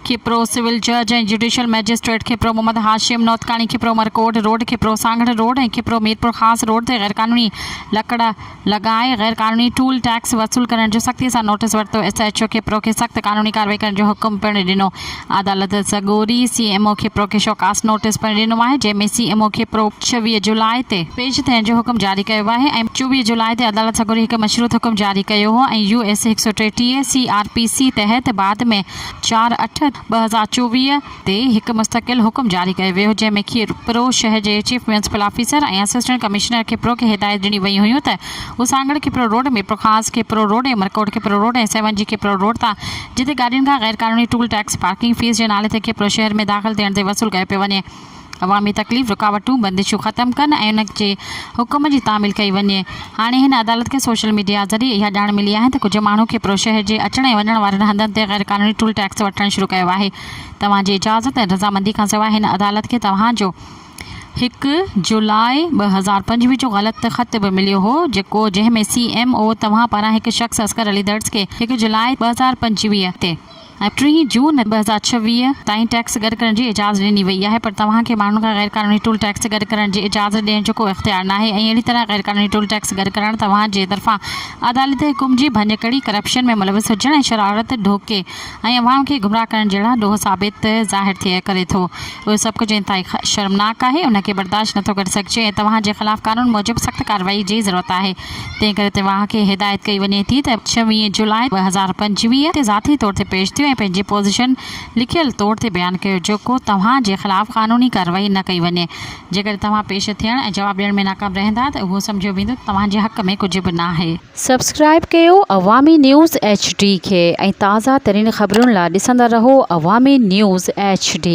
खिप्रो civil जज ऐं judicial magistrate Khipro Mohammad Hashim Nautkani Khipro Markot road Khipro Sanghar road ऐं खिप्रो मीरपुर ख़ास रोड ते गैरकानूनी लकड़ लॻाए गैरकानूनी टूल टैक्स वसूल करण जो सख़्ती सां नोटिस वरितो। SHO खिप्रो खे सख़्त कानूनी कार्रवाई करण जो हुकुम पिणु ॾिनो। अदालत सगोरी CMO खिप्रो खे शौकास नोटिस पिणु ॾिनो आहे, जंहिंमें CMO खिप्रो 26 जुलाई ते पेश थियण जो हुकुम जारी कयो आहे ऐं 24 जुलाई ते अदालत सगोरी हिकु मशरूत हुकुम जारी कयो हो ऐं US 133 CRPC तहत बाद में 4/8/2024 ते हिकु मुस्तक़िल हुकुम जारी कयो वियो, जंहिंमें खिप्रो शहर जे चीफ म्यूनिसिपल ऑफिसर ऐं असिस्टेंट कमिश्नर खिप्रो खे हिदायत ॾिनी वई हुयूं त हू सांगड़ खिप्रो रोड, मीरपुर ख़ास खिप्रो रोड ऐं मरकोट खिप्रो रोड ऐं 7G खिप्रो रोड तां जिते गाॾियुनि खां गैरकानूनी टूल टैक्स पार्किंग फीस जे नाले ते खिप्रो शहर में दाख़िल थियण ते वसूल कयो पियो वञे। अवामी तकलीफ़ रुकावटूं बंदिशूं ख़तमु कनि ऐं उन जे हुकुम जी तामील कई वञे। हाणे हिन अदालत खे सोशल मीडिया ज़रिए इहा ॼाण मिली आहे त कुझु माण्हू खिप्रो शहर जे अचण ऐं वञण वारनि हंधनि ते गैरकानूनी टूल टैक्स वठणु शुरू कयो आहे। तव्हांजी इजाज़त ऐं रज़ामंदी खां सवाइ हिन अदालत खे तव्हांजो 1 जुलाई 2025 जो ग़लति ख़त बि मिलियो हो, जंहिंमें CMO तव्हां पारां हिकु शख़्स असगर अली दर्ज खे 1 जुलाई 2025 ते ऐं 3 जून 2026 ताईं टैक्स गॾु करण जी इजाज़त ॾिनी वई आहे, पर तव्हांखे माण्हुनि खां गैरकानूनी टूल टैक्स गॾु करण जी इजाज़त ॾियण जो को इख़्तियार न आहे। ऐं अहिड़ी तरह गैरकानूनी टूल टैक्स गॾु करणु तव्हांजे तरफ़ां अदालती हुकुम जी भञकड़ी, करप्शन में मुलविस हुजण ऐं शरारत, धोखे ऐं अवाम खे गुमराह करण जहिड़ा ॾोह साबित ज़ाहिर थिए करे थो। उहो सभु कुझु इंतहाई शर्मनाक आहे, उनखे बर्दाश्त नथो करे सघिजे ऐं तव्हांजे ख़िलाफ़ कानून मूजिबि सख़्त कार्रवाई जी ज़रूरत आहे। तंहिं करे तव्हांखे हिदायत कई वञे थी त 26 जुलाई 2025 ते ज़ाती तौर ते पेश थियो ऐं पंहिंजी पोज़ीशन लिखियल तौर ते बयानु कयो, जेको तव्हांजे ख़िलाफ़ कानूनी कार्रवाई न कई वञे। जेकर तव्हां पेश थियण ऐं जवाबु ॾियण में नाकाम रहंदा त उहो सम्झियो वेंदो तव्हांजे हक़ में कुझु बि न आहे। सब्सक्राइब कयो अवामी न्यूज़ HD खे ऐं ताज़ा तरीन ख़बरुनि लाइ ॾिसंदा रहो अवामी न्यूज़ HD।